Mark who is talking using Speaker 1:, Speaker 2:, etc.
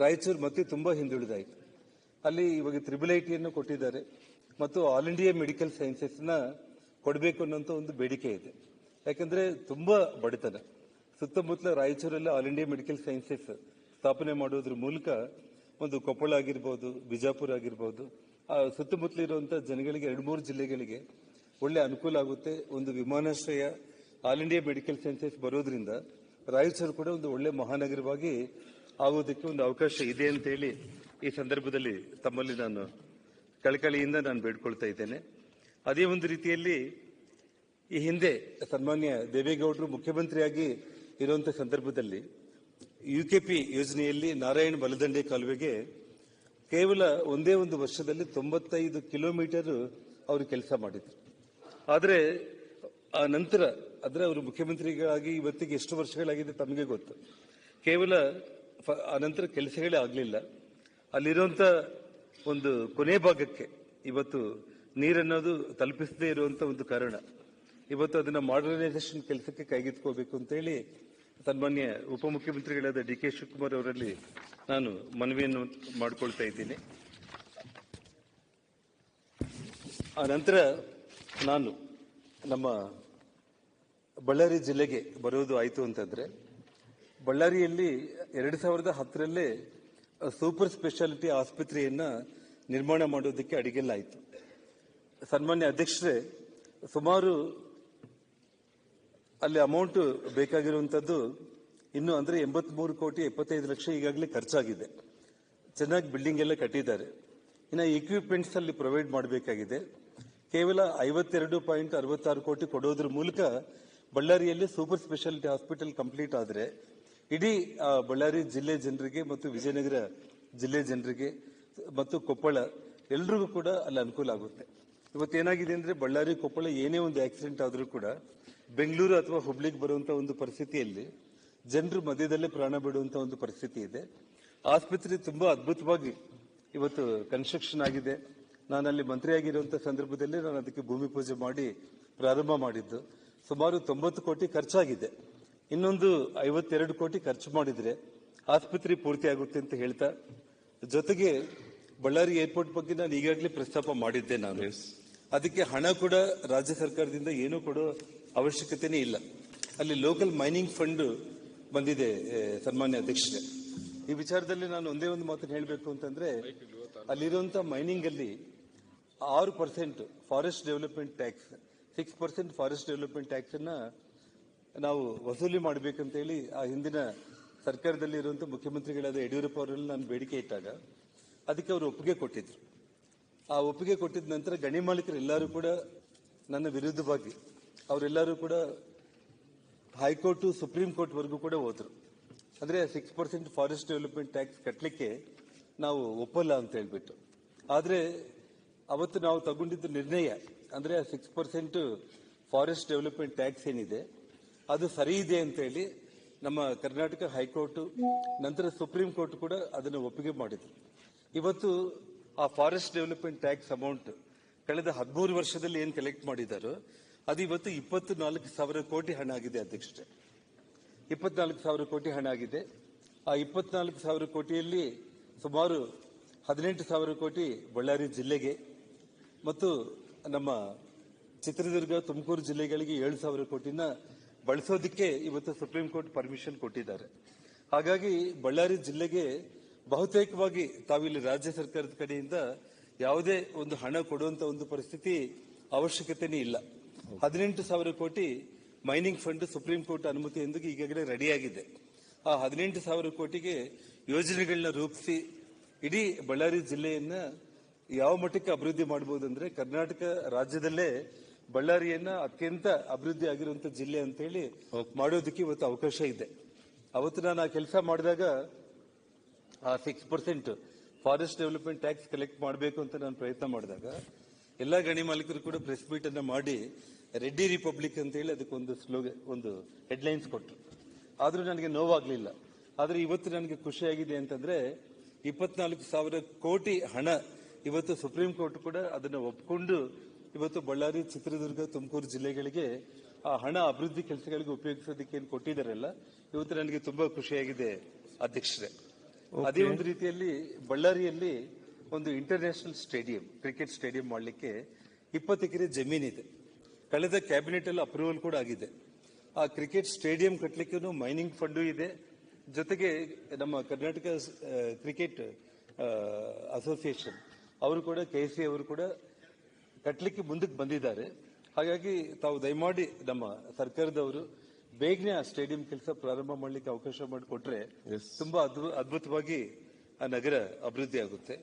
Speaker 1: ರಾಯಚೂರು ಮತ್ತೆ ತುಂಬಾ ಹಿಂದುಳಿದಾಯಿತು. ಅಲ್ಲಿ ಇವಾಗ IIIT ಕೊಟ್ಟಿದ್ದಾರೆ ಮತ್ತು ಆಲ್ ಇಂಡಿಯಾ ಮೆಡಿಕಲ್ ಸೈನ್ಸಸ್ ನ ಕೊಡಬೇಕು ಅನ್ನೋಂಥ ಒಂದು ಬೇಡಿಕೆ ಇದೆ. ಯಾಕಂದ್ರೆ ತುಂಬಾ ಬಡತನ, ಸುತ್ತಮುತ್ತಲ ರಾಯಚೂರಲ್ಲಿ ಆಲ್ ಇಂಡಿಯಾ ಮೆಡಿಕಲ್ ಸೈನ್ಸಸ್ ಸ್ಥಾಪನೆ ಮಾಡೋದ್ರ ಮೂಲಕ ಒಂದು ಕೊಪ್ಪಳ ಆಗಿರ್ಬೋದು, ಬಿಜಾಪುರ ಆಗಿರ್ಬೋದು, ಆ ಸುತ್ತಮುತ್ತಲ ಇರುವಂತಹ ಜನಗಳಿಗೆ 2-3 ಜಿಲ್ಲೆಗಳಿಗೆ ಒಳ್ಳೆ ಅನುಕೂಲ ಆಗುತ್ತೆ. ಒಂದು ವಿಮಾನಾಶ್ರಯ ಆಲ್ ಇಂಡಿಯಾ ಮೆಡಿಕಲ್ ಸೈನ್ಸಸ್ ಬರೋದ್ರಿಂದ ರಾಯಚೂರು ಕೂಡ ಒಂದು ಒಳ್ಳೆ ಮಹಾನಗರವಾಗಿ ಆಗೋದಕ್ಕೆ ಒಂದು ಅವಕಾಶ ಇದೆ ಅಂತ ಹೇಳಿ ಈ ಸಂದರ್ಭದಲ್ಲಿ ತಮ್ಮಲ್ಲಿ ನಾನು ಕಳಕಳಿಯಿಂದ ಬೇಡ್ಕೊಳ್ತಾ ಇದ್ದೇನೆ. ಅದೇ ಒಂದು ರೀತಿಯಲ್ಲಿ ಈ ಹಿಂದೆ ಸನ್ಮಾನ್ಯ ದೇವೇಗೌಡರು ಮುಖ್ಯಮಂತ್ರಿಯಾಗಿ ಇರುವಂತಹ ಸಂದರ್ಭದಲ್ಲಿ UKP ಯೋಜನೆಯಲ್ಲಿ ನಾರಾಯಣ ಬಲದಂಡೆ ಕಾಲುವೆಗೆ ಕೇವಲ ಒಂದೇ ಒಂದು ವರ್ಷದಲ್ಲಿ 95 ಕಿಲೋಮೀಟರ್ ಅವರು ಕೆಲಸ ಮಾಡಿದ್ರು. ಆದರೆ ಆ ನಂತರ ಅಂದ್ರೆ ಅವರು ಮುಖ್ಯಮಂತ್ರಿಗಳಾಗಿ ಇವತ್ತಿಗೆ ಎಷ್ಟು ವರ್ಷಗಳಾಗಿದೆ ತಮಗೆ ಗೊತ್ತು. ಕೇವಲ ಆ ನಂತರ ಕೆಲಸಗಳೇ ಆಗಲಿಲ್ಲ. ಅಲ್ಲಿರುವಂತ ಒಂದು ಕೊನೆ ಭಾಗಕ್ಕೆ ಇವತ್ತು ನೀರನ್ನೋದು ತಲುಪಿಸದೇ ಇರುವಂತ ಒಂದು ಕಾರಣ ಇವತ್ತು ಅದನ್ನ ಮಾಡರ್ನೈಸೇಷನ್ ಕೆಲಸಕ್ಕೆ ಕೈಗೆತ್ತಿಕೋಬೇಕು ಅಂತ ಹೇಳಿ ಸನ್ಮಾನ್ಯ ಉಪಮುಖ್ಯಮಂತ್ರಿಗಳಾದ DK ಶಿವಕುಮಾರ್ ಅವರಲ್ಲಿ ನಾನು ಮನವಿಯನ್ನು ಮಾಡಿಕೊಳ್ತಾ ಇದ್ದೀನಿ. ಆ ನಂತರ ನಾನು ನಮ್ಮ ಬಳ್ಳಾರಿ ಜಿಲ್ಲೆಗೆ ಬರೋದು ಆಯಿತು ಅಂತಂದ್ರೆ, ಬಳ್ಳಾರಿಯಲ್ಲಿ 2010ರಲ್ಲೇ ಸೂಪರ್ ಸ್ಪೆಷಾಲಿಟಿ ಆಸ್ಪತ್ರೆಯನ್ನ ನಿರ್ಮಾಣ ಮಾಡೋದಕ್ಕೆ ಅಡಿಗೆಲ್ಲಾಯಿತು. ಸನ್ಮಾನ್ಯ ಅಧ್ಯಕ್ಷರೇ, ಸುಮಾರು ಅಲ್ಲಿ ಅಮೌಂಟ್ ಬೇಕಾಗಿರುವಂತದ್ದು ಇನ್ನು ಅಂದ್ರೆ 83,75,00,000 ಈಗಾಗಲೇ ಖರ್ಚಾಗಿದೆ. ಚೆನ್ನಾಗಿ ಬಿಲ್ಡಿಂಗ್ ಎಲ್ಲ ಕಟ್ಟಿದ್ದಾರೆ. ಇನ್ನು ಎಕ್ವಿಪ್ಮೆಂಟ್ಸ್ ಅಲ್ಲಿ ಪ್ರೊವೈಡ್ ಮಾಡಬೇಕಾಗಿದೆ. ಕೇವಲ 52.66 ಕೋಟಿ ಕೊಡೋದ್ರ ಮೂಲಕ ಬಳ್ಳಾರಿಯಲ್ಲಿ ಸೂಪರ್ ಸ್ಪೆಷಾಲಿಟಿ ಹಾಸ್ಪಿಟಲ್ ಕಂಪ್ಲೀಟ್ ಆದರೆ ಇಡೀ ಬಳ್ಳಾರಿ ಜಿಲ್ಲೆ ಜನರಿಗೆ ಮತ್ತು ವಿಜಯನಗರ ಜಿಲ್ಲೆ ಜನರಿಗೆ ಮತ್ತು ಕೊಪ್ಪಳ ಎಲ್ರಿಗೂ ಕೂಡ ಅಲ್ಲಿ ಅನುಕೂಲ ಆಗುತ್ತೆ. ಇವತ್ತೇನಾಗಿದೆ ಅಂದ್ರೆ ಬಳ್ಳಾರಿ ಕೊಪ್ಪಳ ಏನೇ ಒಂದು ಆಕ್ಸಿಡೆಂಟ್ ಆದರೂ ಕೂಡ ಬೆಂಗಳೂರು ಅಥವಾ ಹುಬ್ಳಿಗೆ ಬರುವಂತಹ ಒಂದು ಪರಿಸ್ಥಿತಿಯಲ್ಲಿ ಜನರು ಮಧ್ಯದಲ್ಲೇ ಪ್ರಾಣ ಬಿಡುವಂತ ಒಂದು ಪರಿಸ್ಥಿತಿ ಇದೆ. ಆಸ್ಪತ್ರೆ ತುಂಬಾ ಅದ್ಭುತವಾಗಿ ಇವತ್ತು ಕನ್ಸ್ಟ್ರಕ್ಷನ್ ಆಗಿದೆ. ನಾನು ಅಲ್ಲಿ ಮಂತ್ರಿಯಾಗಿರುವಂತಹ ಸಂದರ್ಭದಲ್ಲಿ ನಾನು ಅದಕ್ಕೆ ಭೂಮಿ ಪೂಜೆ ಮಾಡಿ ಪ್ರಾರಂಭ ಮಾಡಿದ್ದು. ಸುಮಾರು 90 ಕೋಟಿ ಖರ್ಚಾಗಿದೆ. ಇನ್ನೊಂದು 52 ಕೋಟಿ ಖರ್ಚು ಮಾಡಿದ್ರೆ ಆಸ್ಪತ್ರೆ ಪೂರ್ತಿ ಆಗುತ್ತೆ ಅಂತ ಹೇಳ್ತಾ, ಜೊತೆಗೆ ಬಳ್ಳಾರಿ ಏರ್ಪೋರ್ಟ್ ಬಗ್ಗೆ ನಾನು ಈಗಾಗಲೇ ಪ್ರಸ್ತಾಪ ಮಾಡಿದ್ದೆ. ನಾನು ಅದಕ್ಕೆ ಹಣ ಕೂಡ ರಾಜ್ಯ ಸರ್ಕಾರದಿಂದ ಏನೂ ಕೊಡೋ ಅವಶ್ಯಕತೆನೇ ಇಲ್ಲ. ಅಲ್ಲಿ ಲೋಕಲ್ ಮೈನಿಂಗ್ ಫಂಡ್ ಬಂದಿದೆ. ಸನ್ಮಾನ್ಯ ಅಧ್ಯಕ್ಷರೇ, ಈ ವಿಚಾರದಲ್ಲಿ ನಾನು ಒಂದೇ ಒಂದು ಮಾತನ್ನು ಹೇಳಬೇಕು ಅಂತಂದ್ರೆ, ಅಲ್ಲಿರುವಂತಹ ಮೈನಿಂಗ್ ಅಲ್ಲಿ 6% forest development tax, 6% forest development tax ಅನ್ನ ನಾವು ವಸೂಲಿ ಮಾಡಬೇಕಂತ ಹೇಳಿ ಆ ಹಿಂದಿನ ಸರ್ಕಾರದಲ್ಲಿ ಇರುವಂತಹ ಮುಖ್ಯಮಂತ್ರಿಗಳಾದ ಯಡಿಯೂರಪ್ಪ ಅವರಲ್ಲಿ ನಾನು ಬೇಡಿಕೆ ಇಟ್ಟಾಗ ಅದಕ್ಕೆ ಅವರು ಒಪ್ಪಿಗೆ ಕೊಟ್ಟಿದ್ರು. ಆ ಒಪ್ಪಿಗೆ ಕೊಟ್ಟಿದ ನಂತರ ಗಣಿ ಮಾಲೀಕರು ಎಲ್ಲರೂ ಕೂಡ ನನ್ನ ವಿರುದ್ಧವಾಗಿ ಅವರೆಲ್ಲರೂ ಕೂಡ ಹೈಕೋರ್ಟ್ ಸುಪ್ರೀಂ ಕೋರ್ಟ್ ವರೆಗೂ ಕೂಡ ಹೋದ್ರು. ಅಂದ್ರೆ 6% ಫಾರೆಸ್ಟ್ ಡೆವಲಪ್ಮೆಂಟ್ ಟ್ಯಾಕ್ಸ್ ಕಟ್ಟಲಿಕ್ಕೆ ನಾವು ಒಪ್ಪಲ್ಲ ಅಂತ ಹೇಳ್ಬಿಟ್ಟು. ಆದ್ರೆ ಅವತ್ತು ನಾವು ತಗೊಂಡಿದ್ದ ನಿರ್ಣಯ ಅಂದ್ರೆ 6% ಫಾರೆಸ್ಟ್ ಡೆವಲಪ್ಮೆಂಟ್ ಟ್ಯಾಕ್ಸ್ ಏನಿದೆ ಅದು ಸರಿ ಇದೆ ಅಂತ ಹೇಳಿ ನಮ್ಮ ಕರ್ನಾಟಕ ಹೈಕೋರ್ಟ್ ನಂತರ ಸುಪ್ರೀಂ ಕೋರ್ಟ್ ಕೂಡ ಅದನ್ನು ಒಪ್ಪಿಗೆ ಮಾಡಿದ್ರು. ಇವತ್ತು ಆ ಫಾರೆಸ್ಟ್ ಡೆವಲಪ್ಮೆಂಟ್ ಟ್ಯಾಕ್ಸ್ ಅಮೌಂಟ್ ಕಳೆದ 13 ವರ್ಷದಲ್ಲಿ ಏನ್ ಕಲೆಕ್ಟ್ ಮಾಡಿದಾರೋ ಅದು ಇವತ್ತು 24,000 ಕೋಟಿ ಹಣ ಆಗಿದೆ. ಅಧ್ಯಕ್ಷರೇ, 24,000 ಕೋಟಿ ಹಣ ಆಗಿದೆ. ಆ 24,000 ಕೋಟಿಯಲ್ಲಿ ಸುಮಾರು 18,000 ಕೋಟಿ ಬಳ್ಳಾರಿ ಜಿಲ್ಲೆಗೆ ಮತ್ತು ನಮ್ಮ ಚಿತ್ರದುರ್ಗ, ತುಮಕೂರು ಜಿಲ್ಲೆಗಳಿಗೆ 7,000 ಕೋಟಿನ ಬಳಸೋದಕ್ಕೆ ಇವತ್ತು ಸುಪ್ರೀಂ ಕೋರ್ಟ್ ಪರ್ಮಿಷನ್ ಕೊಟ್ಟಿದ್ದಾರೆ. ಹಾಗಾಗಿ ಬಳ್ಳಾರಿ ಜಿಲ್ಲೆಗೆ ಬಹುತೇಕವಾಗಿ ತಾವಿಲ್ಲಿ ರಾಜ್ಯ ಸರ್ಕಾರದ ಕಡೆಯಿಂದ ಯಾವುದೇ ಒಂದು ಹಣ ಕೊಡುವಂತ ಒಂದು ಪರಿಸ್ಥಿತಿ ಅವಶ್ಯಕತೆನೇ ಇಲ್ಲ. 18,000 ಕೋಟಿ ಮೈನಿಂಗ್ ಫಂಡ್ ಸುಪ್ರೀಂ ಕೋರ್ಟ್ ಅನುಮತಿಯೊಂದಿಗೆ ಈಗಾಗಲೇ ರೆಡಿಯಾಗಿದೆ. ಆ 18,000 ಕೋಟಿಗೆ ಯೋಜನೆಗಳನ್ನ ರೂಪಿಸಿ ಇಡೀ ಬಳ್ಳಾರಿ ಜಿಲ್ಲೆಯನ್ನ ಯಾವ ಮಟ್ಟಕ್ಕೆ ಅಭಿವೃದ್ಧಿ ಮಾಡಬಹುದು ಅಂದ್ರೆ, ಕರ್ನಾಟಕ ರಾಜ್ಯದಲ್ಲೇ ಬಳ್ಳಾರಿಯನ್ನ ಅತ್ಯಂತ ಅಭಿವೃದ್ಧಿ ಆಗಿರುವಂತ ಜಿಲ್ಲೆ ಅಂತ ಹೇಳಿ ಮಾಡೋದಕ್ಕೆ ಇವತ್ತು ಅವಕಾಶ ಇದೆ. ಅವತ್ತು ನಾನು ಆ ಕೆಲಸ ಮಾಡಿದಾಗ ಆ 6% ಫಾರೆಸ್ಟ್ ಡೆವಲಪ್ಮೆಂಟ್ ಟ್ಯಾಕ್ಸ್ ಕಲೆಕ್ಟ್ ಮಾಡಬೇಕು ಅಂತ ನಾನು ಪ್ರಯತ್ನ ಮಾಡಿದಾಗ ಎಲ್ಲಾ ಗಣಿ ಮಾಲೀಕರು ಕೂಡ ಪ್ರೆಸ್ ಮೀಟ್ ಅನ್ನ ಮಾಡಿ ರೆಡ್ಡಿ ರಿಪಬ್ಲಿಕ್ ಅಂತ ಹೇಳಿ ಅದಕ್ಕೊಂದು ಒಂದು ಹೆಡ್ಲೈನ್ಸ್ ಕೊಟ್ಟರು. ಆದ್ರೂ ನನಗೆ ನೋವಾಗ್ಲಿಲ್ಲ. ಆದ್ರೆ ಇವತ್ತು ನನಗೆ ಖುಷಿಯಾಗಿದೆ ಅಂತಂದ್ರೆ 24,000 ಕೋಟಿ ಹಣ ಇವತ್ತು ಸುಪ್ರೀಂ ಕೋರ್ಟ್ ಕೂಡ ಅದನ್ನು ಒಪ್ಪಿಕೊಂಡು ಇವತ್ತು ಬಳ್ಳಾರಿ, ಚಿತ್ರದುರ್ಗ, ತುಮಕೂರು ಜಿಲ್ಲೆಗಳಿಗೆ ಆ ಹಣ ಅಭಿವೃದ್ಧಿ ಕೆಲಸಗಳಿಗೆ ಉಪಯೋಗಿಸೋದಕ್ಕೆ ಏನು ಕೊಟ್ಟಿದ್ದಾರಲ್ಲ, ಇವತ್ತು ನನಗೆ ತುಂಬಾ ಖುಷಿಯಾಗಿದೆ ಅಧ್ಯಕ್ಷರೇ. ಅದೇ ಒಂದು ರೀತಿಯಲ್ಲಿ ಬಳ್ಳಾರಿಯಲ್ಲಿ ಒಂದು ಇಂಟರ್ನ್ಯಾಷನಲ್ ಸ್ಟೇಡಿಯಂ, ಕ್ರಿಕೆಟ್ ಸ್ಟೇಡಿಯಂ ಮಾಡಲಿಕ್ಕೆ 20 ಎಕರೆ ಜಮೀನಿದೆ. ಕಳೆದ ಕ್ಯಾಬಿನೆಟ್ ಅಲ್ಲಿ ಅಪ್ರೂವಲ್ ಕೂಡ ಆಗಿದೆ. ಆ ಕ್ರಿಕೆಟ್ ಸ್ಟೇಡಿಯಂ ಕಟ್ಟಲಿಕ್ಕೆ ಮೈನಿಂಗ್ ಫಂಡು ಇದೆ. ಜೊತೆಗೆ ನಮ್ಮ ಕರ್ನಾಟಕ ಕ್ರಿಕೆಟ್ ಅಸೋಸಿಯೇಷನ್ ಅವರು ಕೂಡ, KC ಅವರು ಕೂಡ ಕಟ್ಟಲಿಕ್ಕೆ ಮುಂದಕ್ಕೆ ಬಂದಿದ್ದಾರೆ. ಹಾಗಾಗಿ ತಾವು ದಯಮಾಡಿ ನಮ್ಮ ಸರ್ಕಾರದವರು ಬೇಗನೆ ಆ ಸ್ಟೇಡಿಯಂ ಕೆಲಸ ಪ್ರಾರಂಭ ಮಾಡಲಿಕ್ಕೆ ಅವಕಾಶ ಮಾಡಿಕೊಟ್ರೆ ತುಂಬಾ ಅದ್ಭುತವಾಗಿ ಆ ನಗರ ಅಭಿವೃದ್ಧಿ ಆಗುತ್ತೆ.